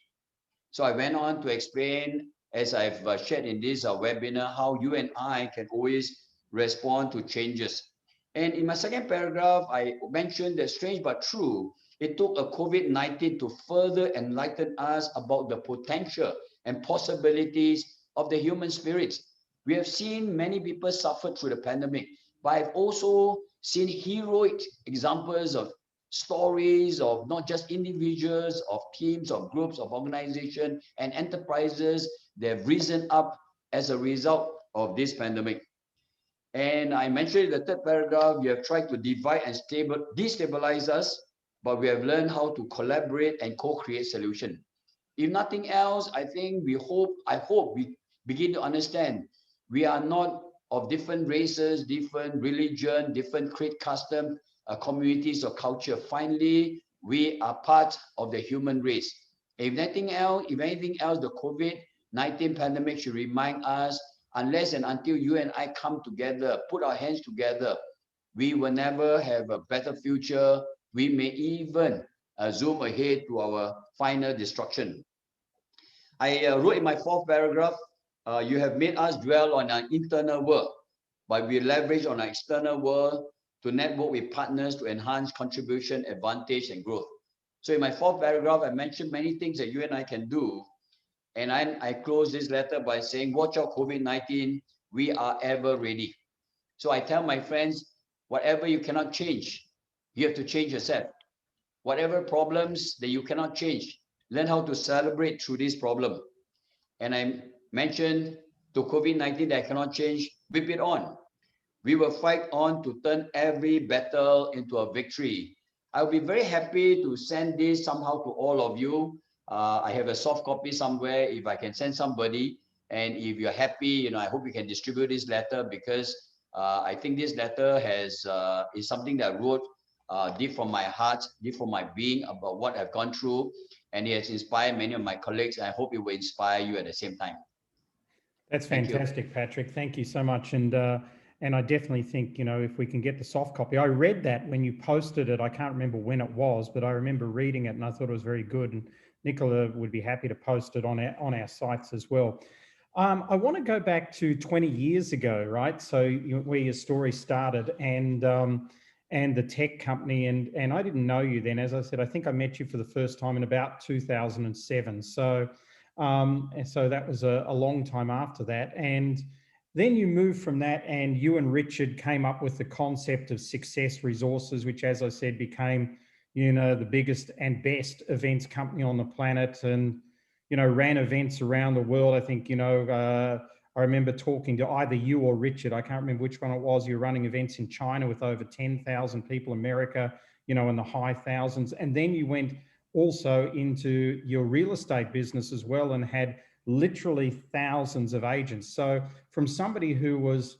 Speaker 2: So I went on to explain, as I've shared in this webinar, how you and I can always respond to changes. And in my second paragraph, I mentioned that, strange but true, it took a COVID-19 to further enlighten us about the potential and possibilities of the human spirits. We have seen many people suffer through the pandemic, but I've also seen heroic examples of stories of not just individuals, of teams, of groups, of organizations and enterprises that have risen up as a result of this pandemic. And I mentioned in the third paragraph, we have tried to divide and destabilize us, but we have learned how to collaborate and co-create solutions. If nothing else, I hope we begin to understand we are not of different races, different religion, different creed, custom, communities or culture. Finally, we are part of the human race. If anything else, the COVID-19 pandemic should remind us, unless and until you and I come together, put our hands together, we will never have a better future. We may even zoom ahead to our final destruction. I wrote in my fourth paragraph, you have made us dwell on our internal world, but we leverage on our external world to network with partners to enhance contribution, advantage, and growth. So in my fourth paragraph, I mentioned many things that you and I can do. And I close this letter by saying, watch out COVID-19, we are ever ready. So I tell my friends, whatever you cannot change, you have to change yourself. Whatever problems that you cannot change, learn how to celebrate through this problem. And I mentioned to COVID-19 that I cannot change, whip it on. We will fight on to turn every battle into a victory. I'll be very happy to send this somehow to all of you. I have a soft copy somewhere if I can send somebody. And if you're happy, I hope you can distribute this letter, because I think this letter is something that I wrote deep from my heart, deep from my being about what I've gone through. And it has inspired many of my colleagues. I hope it will inspire you at the same time.
Speaker 1: That's fantastic, Patrick. Thank you so much. And I definitely think, if we can get the soft copy, I read that when you posted it. I can't remember when it was, but I remember reading it and I thought it was very good. And Nicola would be happy to post it on our sites as well. I want to go back to 20 years ago, right? So where your story started and the tech company. And I didn't know you then. As I said, I think I met you for the first time in about 2007. So that was a long time after that. And then you moved from that, and you and Richard came up with the concept of Success Resources, which, as I said, became, the biggest and best events company on the planet, and, ran events around the world. I think, I remember talking to either you or Richard. I can't remember which one it was. You're running events in China with over 10,000 people, America, in the high thousands. And then you went also into your real estate business as well and had literally thousands of agents. So from somebody who was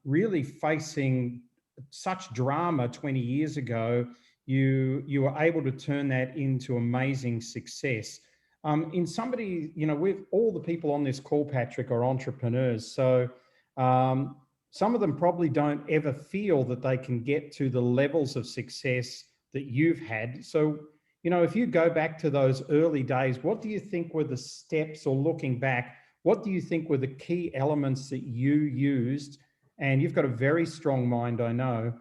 Speaker 1: really facing such drama 20 years ago, you were able to turn that into amazing success. In somebody, with all the people on this call, Patrick, are entrepreneurs. So some of them probably don't ever feel that they can get to the levels of success that you've had. So, if you go back to those early days, what do you think were the steps, or looking back, what do you think were the key elements that you used? And you've got a very strong mind, I know,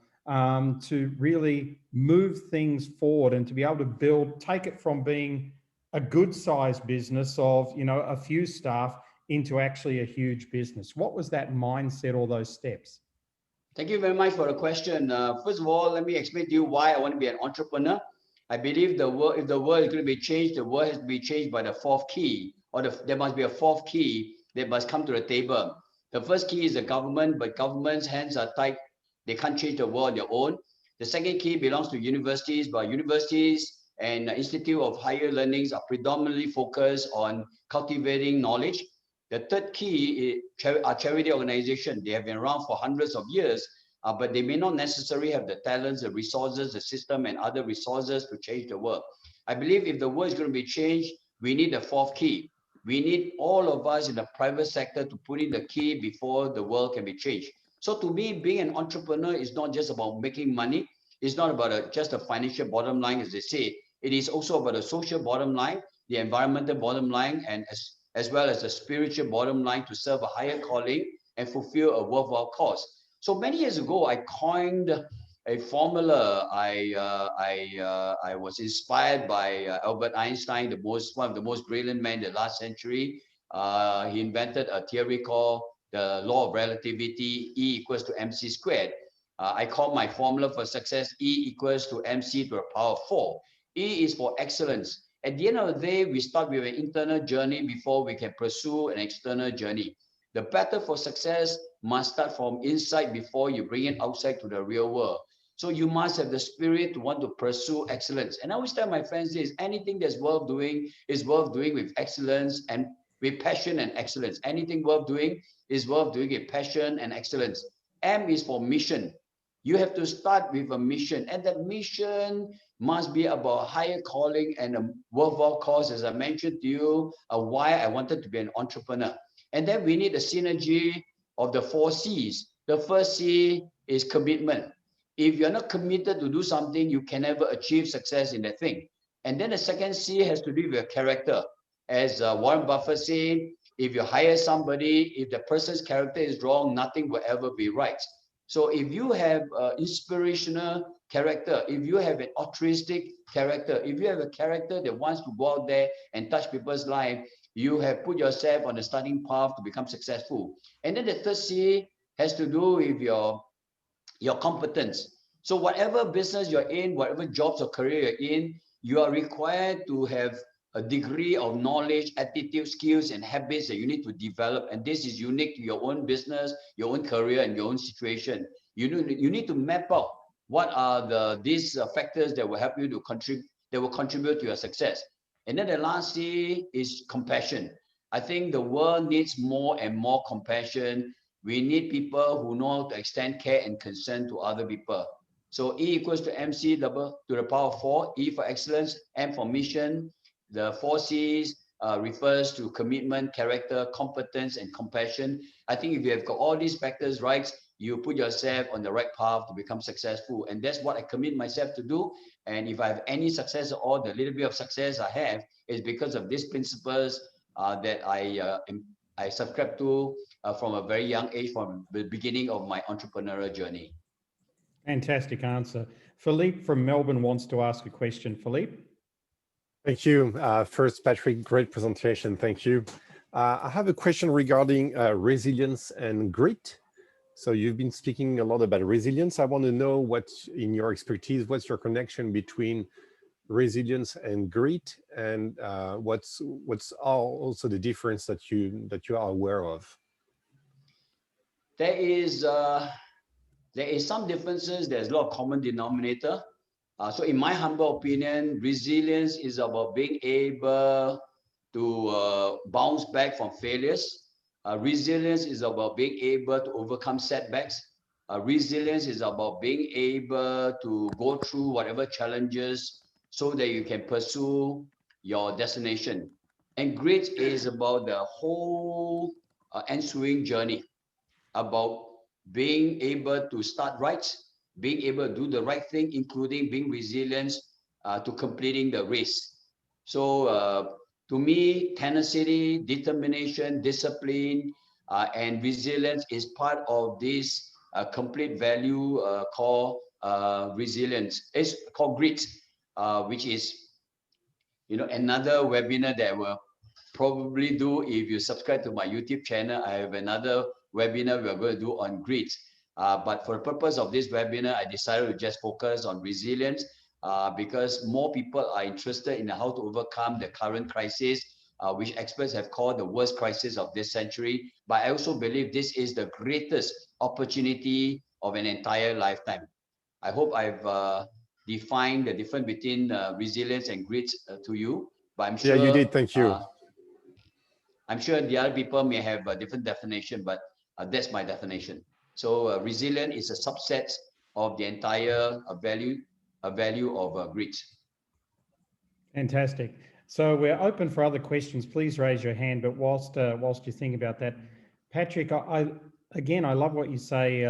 Speaker 1: to really move things forward and to be able to take it from being a good sized business of, a few staff into actually a huge business. What was that mindset, all those steps?
Speaker 2: Thank you very much for the question. First of all, let me explain to you why I want to be an entrepreneur. I believe if the world is going to be changed, the world has to be changed by the fourth key, or there must be a fourth key that must come to the table. The first key is the government, but government's hands are tied. They can't change the world on their own. The second key belongs to universities, but universities and Institute of Higher Learnings are predominantly focused on cultivating knowledge. The third key are charity organizations. They have been around for hundreds of years, but they may not necessarily have the talents, the resources, the system, and other resources to change the world. I believe if the world is going to be changed, we need the fourth key. We need all of us in the private sector to put in the key before the world can be changed. So to me, being an entrepreneur is not just about making money. It's not about just a financial bottom line, as they say. It is also about a social bottom line, the environmental bottom line, and as well as the spiritual bottom line to serve a higher calling and fulfill a worthwhile cause. So many years ago, I coined a formula. I was inspired by Albert Einstein, one of the most brilliant men in the last century. He invented a theory called the law of relativity, E equals to mc squared. I call my formula for success E equals to mc to the power of 4. E is for excellence. At the end of the day, we start with an internal journey before we can pursue an external journey. The battle for success must start from inside before you bring it outside to the real world. So you must have the spirit to want to pursue excellence. And I always tell my friends this: anything that's worth doing is worth doing with excellence and with passion and excellence. Anything worth doing is worth doing with passion and excellence. M is for mission. You have to start with a mission, and that mission must be about higher calling and a worthwhile cause, as I mentioned to you, why I wanted to be an entrepreneur. And then we need the synergy of the 4 C's. The first C is commitment. If you're not committed to do something, you can never achieve success in that thing. And then the second C has to do with your character. As Warren Buffett said, if you hire somebody, if the person's character is wrong, nothing will ever be right. So if you have inspirational character, if you have an altruistic character, if you have a character that wants to go out there and touch people's life, you have put yourself on the starting path to become successful. And then the third C has to do with your competence. So whatever business you're in, whatever jobs or career you're in, you are required to have a degree of knowledge, attitude, skills, and habits that you need to develop. And this is unique to your own business, your own career, and your own situation. You need to map out what are these factors that will help you to contribute to your success. And then the last C is compassion. I think the world needs more and more compassion. We need people who know how to extend care and concern to other people. So E equals to MC double to the power of 4, E for excellence, M for mission. The 4 C's refers to commitment, character, competence, and compassion. I think if you have got all these factors right, you put yourself on the right path to become successful. And that's what I commit myself to do. And if I have any success at all, the little bit of success I have is because of these principles that I subscribe to from a very young age, from the beginning of my entrepreneurial journey.
Speaker 1: Fantastic answer. Philippe from Melbourne wants to ask a question. Philippe?
Speaker 3: Thank you. First, Patrick, great presentation. Thank you. I have a question regarding resilience and grit. So you've been speaking a lot about resilience. I want to know what, in your expertise, what's your connection between resilience and grit, and what's also the difference that you are aware of?
Speaker 2: There is some differences. There's a lot of common denominator. So in my humble opinion, resilience is about being able to bounce back from failures. Resilience is about being able to overcome setbacks. Resilience is about being able to go through whatever challenges so that you can pursue your destination. And grit is about the whole ensuing journey, about being able to start right, being able to do the right thing, including being resilient to completing the race. So to me, tenacity, determination, discipline, and resilience is part of this complete value called resilience. It's called grit, which is another webinar that will probably do. If you subscribe to my YouTube channel, I have another webinar we're going to do on grit. But for the purpose of this webinar, I decided to just focus on resilience because more people are interested in how to overcome the current crisis, which experts have called the worst crisis of this century. But I also believe this is the greatest opportunity of an entire lifetime. I hope I've defined the difference between resilience and grit to you. But I'm sure
Speaker 3: you did. Thank you.
Speaker 2: I'm sure the other people may have a different definition, but that's my definition. So resilient is a subset of the entire value of grit.
Speaker 1: Fantastic. So we're open for other questions. Please raise your hand. But whilst you think about that, Patrick, I love what you say.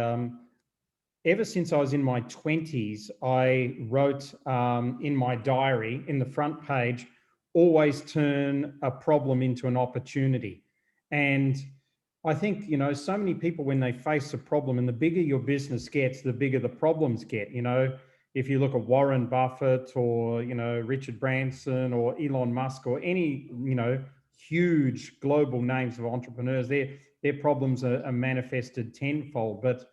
Speaker 1: Ever since I was in my 20s, I wrote in my diary, in the front page, always turn a problem into an opportunity. And I think, so many people, when they face a problem, and the bigger your business gets, the bigger the problems get. If you look at Warren Buffett or, Richard Branson or Elon Musk or any, huge global names of entrepreneurs, their problems are manifested tenfold, but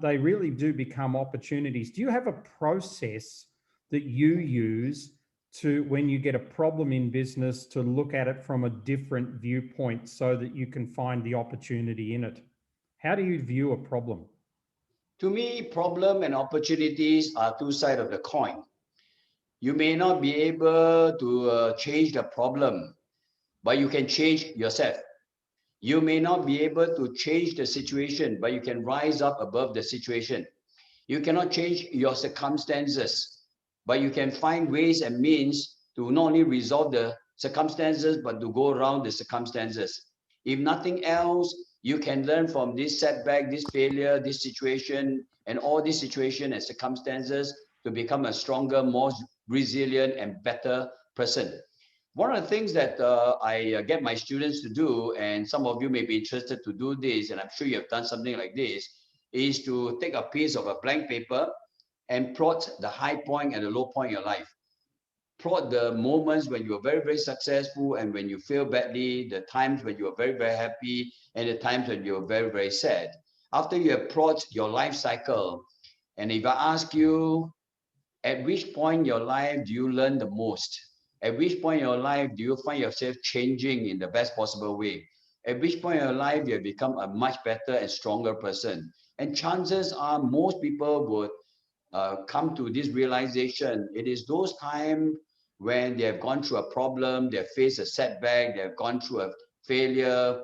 Speaker 1: they really do become opportunities. Do you have a process that you use to, when you get a problem in business, to look at it from a different viewpoint so that you can find the opportunity in it? How do you view a problem?
Speaker 2: To me, problem and opportunities are two sides of the coin. You may not be able to change the problem, but you can change yourself. You may not be able to change the situation, but you can rise up above the situation. You cannot change your circumstances, but you can find ways and means to not only resolve the circumstances, but to go around the circumstances. If nothing else, you can learn from this setback, this failure, this situation, and all these situations and circumstances to become a stronger, more resilient, and better person. One of the things that I get my students to do, and some of you may be interested to do this, and I'm sure you have done something like this, is to take a piece of a blank paper and plot the high point and the low point in your life. Plot the moments when you are very, very successful and when you feel badly, the times when you are very, very happy, and the times when you are very, very sad. After you have plotted your life cycle, and if I ask you, at which point in your life do you learn the most? At which point in your life do you find yourself changing in the best possible way? At which point in your life you have become a much better and stronger person? And chances are most people would come to this realization. It is those times when they have gone through a problem, they have faced a setback, they have gone through a failure.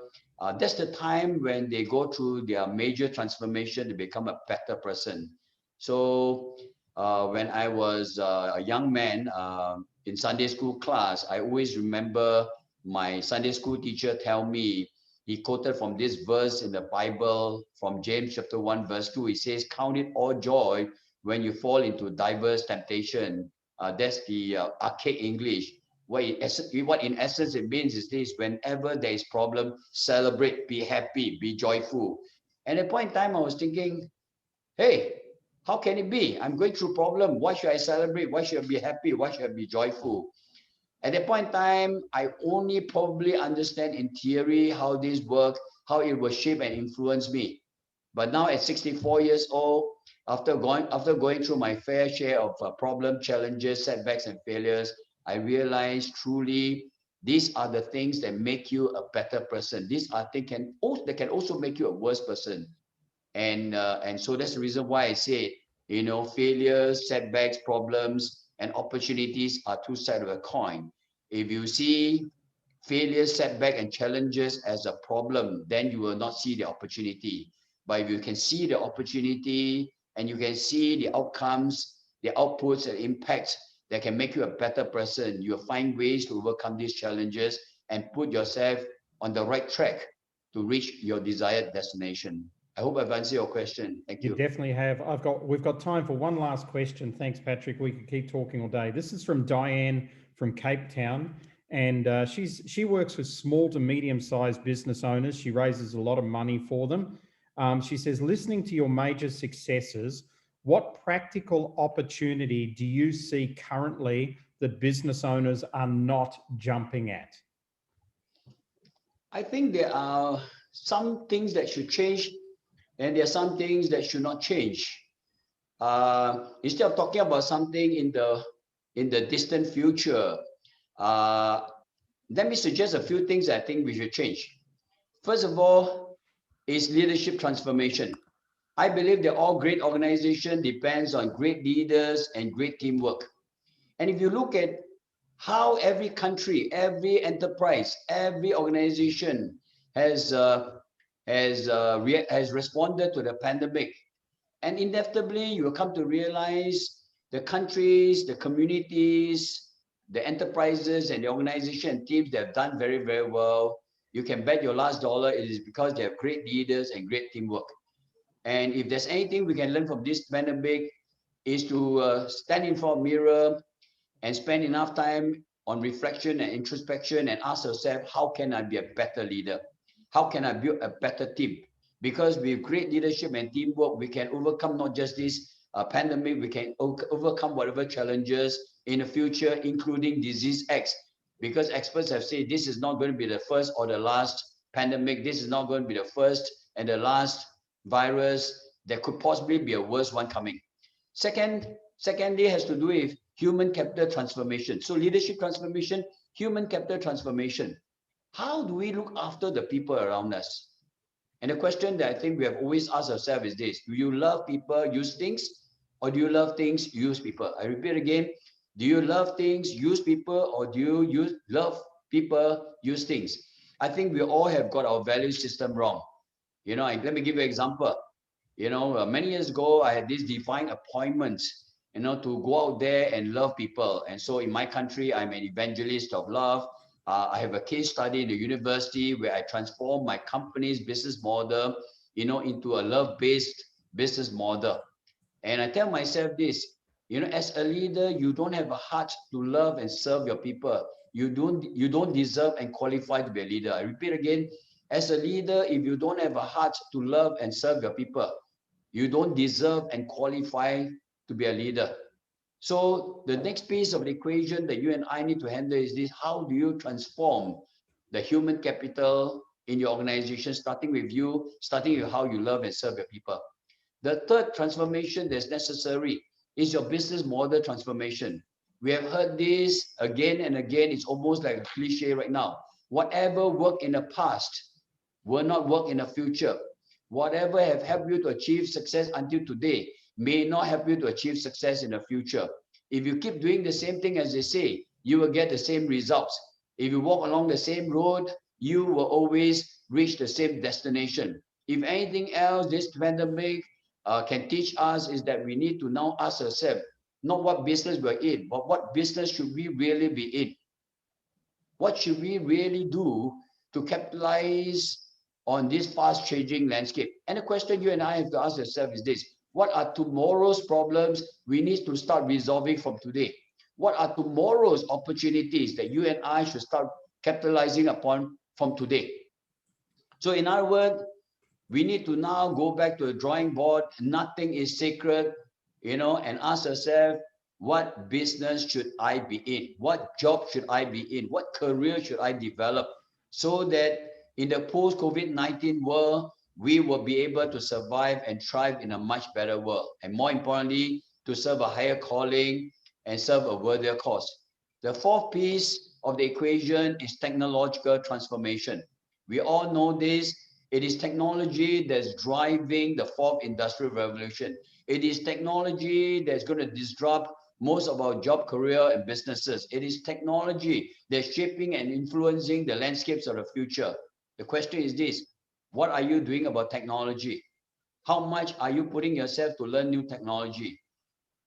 Speaker 2: That's the time when they go through their major transformation to become a better person. So when I was a young man in Sunday school class, I always remember my Sunday school teacher tell me, he quoted from this verse in the Bible from James chapter 1 verse 2. He says, count it all joy when you fall into diverse temptation. That's the archaic English. What in essence it means is this: whenever there is problem, celebrate, be happy, be joyful. And at a point in time, I was thinking, hey, how can it be? I'm going through problem. Why should I celebrate? Why should I be happy? Why should I be joyful? At that point in time, I only probably understand in theory how this works, how it will shape and influence me. But now at 64 years old, after going through my fair share of problem, challenges, setbacks, and failures, I realized truly these are the things that make you a better person. These are things that can also make you a worse person. And so that's the reason why I say, failures, setbacks, problems, and opportunities are two sides of a coin. If you see failure, setback, and challenges as a problem, then you will not see the opportunity. but if you can see the opportunity and you can see the outcomes, the outputs and impacts that can make you a better person, you'll find ways to overcome these challenges and put yourself on the right track to reach your desired destination. I hope I've answered your question. Thank you.
Speaker 1: You definitely have. We've got time for one last question. Thanks, Patrick. We could keep talking all day. This is from Diane from Cape Town, and she works with small to medium-sized business owners. She raises a lot of money for them. She says, listening to your major successes, what practical opportunity do you see currently that business owners are not jumping at?
Speaker 2: I think there are some things that should change, and there are some things that should not change. Instead of talking about something in the distant future, let me suggest a few things I think we should change. First of all, is leadership transformation. I believe that all great organization depends on great leaders and great teamwork. And if you look at how every country, every enterprise, every organization has responded to the pandemic, and inevitably you will come to realize the countries, the communities, the enterprises and the organization and teams that have done very, very well. You can bet your last dollar it is because they have great leaders and great teamwork. And if there's anything we can learn from this pandemic, is to stand in front of a mirror and spend enough time on reflection and introspection and ask ourselves, how can I be a better leader? How can I build a better team? Because with great leadership and teamwork, we can overcome not just this pandemic, we can overcome whatever challenges in the future, including disease X. Because experts have said this is not going to be the first or the last pandemic. This is not going to be the first and the last virus. There could possibly be a worse one coming. Secondly, has to do with human capital transformation. So leadership transformation, human capital transformation. How do we look after the people around us? And the question that I think we have always asked ourselves is this: do you love people, use things, or do you love things, use people? I repeat again, do you love things, use people, or do you love people, use things? I think we all have got our value system wrong. You know, let me give you an example. You know, many years ago, I had this defined appointment, you know, to go out there and love people. And so in my country, I'm an evangelist of love. I have a case study in the university where I transform my company's business model, you know, into a love-based business model. And I tell myself this, you know, as a leader, you don't have a heart to love and serve your people. You don't deserve and qualify to be a leader. I repeat again, as a leader, if you don't have a heart to love and serve your people, you don't deserve and qualify to be a leader. So the next piece of the equation that you and I need to handle is this: how do you transform the human capital in your organization, starting with you, starting with how you love and serve your people? The third transformation that's necessary is your business model transformation. We have heard this again and again. It's almost like a cliche right now. Whatever worked in the past will not work in the future. Whatever have helped you to achieve success until today may not help you to achieve success in the future. If you keep doing the same thing as they say, you will get the same results. If you walk along the same road, you will always reach the same destination. If anything else, this pandemic can teach us is that we need to now ask ourselves, not what business we're in, but what business should we really be in? What should we really do to capitalize on this fast changing landscape? And the question you and I have to ask ourselves is this: what are tomorrow's problems we need to start resolving from today? What are tomorrow's opportunities that you and I should start capitalizing upon from today? So in other words, we need to now go back to the drawing board. Nothing is sacred, you know, and ask ourselves, what business should I be in? What job should I be in? What career should I develop so that in the post-COVID-19 world, we will be able to survive and thrive in a much better world, and more importantly, to serve a higher calling and serve a worthier cause. The fourth piece of the equation is technological transformation. We all know this. It is technology that's driving the fourth industrial revolution. It is technology that's going to disrupt most of our job, career, and businesses. It is technology that's shaping and influencing the landscapes of the future. The question is this: what are you doing about technology? How much are you putting yourself to learn new technology?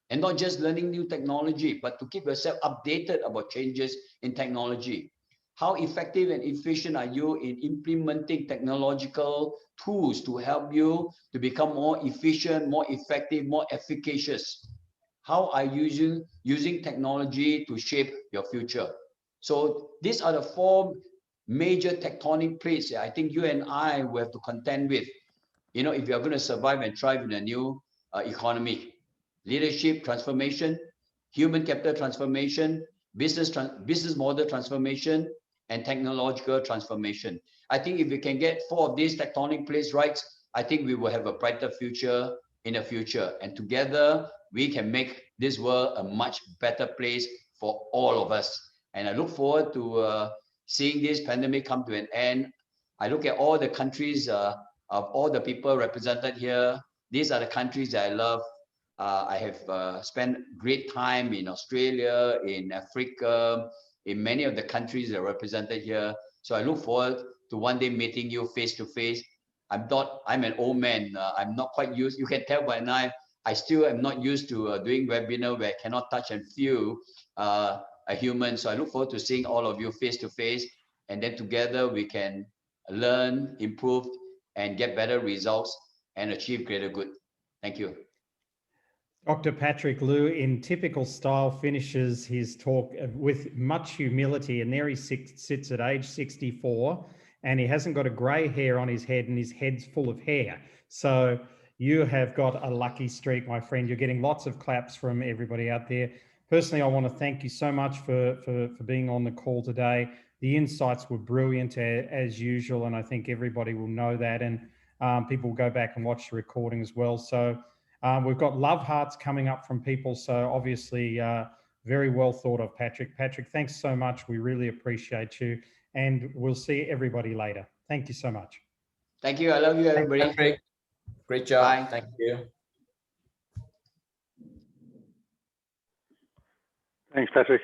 Speaker 2: And not just learning new technology, but to keep yourself updated about changes in technology. How effective and efficient are you in implementing technological tools to help you to become more efficient, more effective, more efficacious? How are you using technology to shape your future? So these are the 4 major tectonic plates that I think you and I will have to contend with, you know, if you are going to survive and thrive in a new economy. Leadership transformation, human capital transformation, business model transformation, and technological transformation. I think if we can get 4 of these tectonic plates right, I think we will have a brighter future in the future. And together, we can make this world a much better place for all of us. And I look forward to seeing this pandemic come to an end. I look at all the countries of all the people represented here. These are the countries that I love. I have spent great time in Australia, in Africa, in many of the countries that are represented here. So I look forward to one day meeting you face to face. I'm an old man. I'm not quite used. You can tell by now, I still am not used to doing webinar where I cannot touch and feel a human. So I look forward to seeing all of you face to face. And then together we can learn, improve, and get better results and achieve greater good. Thank you.
Speaker 1: Dr. Patrick Liew, in typical style, finishes his talk with much humility, and there he sits at age 64, and he hasn't got a grey hair on his head, and his head's full of hair. So you have got a lucky streak, my friend. You're getting lots of claps from everybody out there. Personally, I want to thank you so much for being on the call today. The insights were brilliant as usual, and I think everybody will know that, and people will go back and watch the recording as well. So we've got love hearts coming up from people. So obviously very well thought of, Patrick. Patrick, thanks so much. We really appreciate you, and we'll see everybody later. Thank you so much.
Speaker 2: Thank you. I love you, everybody.
Speaker 4: Thanks, Patrick. Great job.
Speaker 2: Bye.
Speaker 4: Thank you.
Speaker 5: Thanks, Patrick.